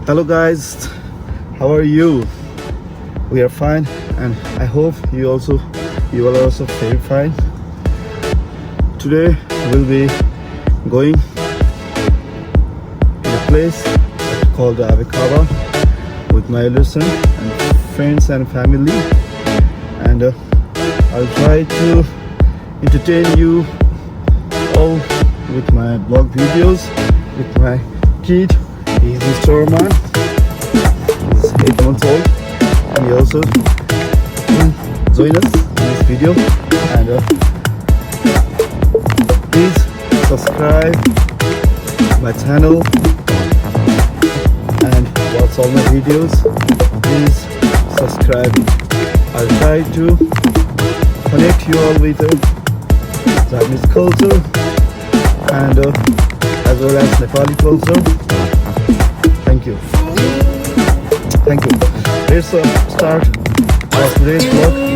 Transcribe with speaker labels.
Speaker 1: Hello guys, how are you? We are fine, and I hope you are also very fine. Today we'll be going to a place called Abikawa with my elder son and friends and family, and I'll try to entertain you all with my blog videos with my kid. He's Mr. Roman. He's 8 months old, and he also join us in this video. And please subscribe my channel and watch all my videos. Please subscribe. I'll try to connect you all with Japanese culture and as well as Nepali culture. Thank you. Let's start our today's vlog.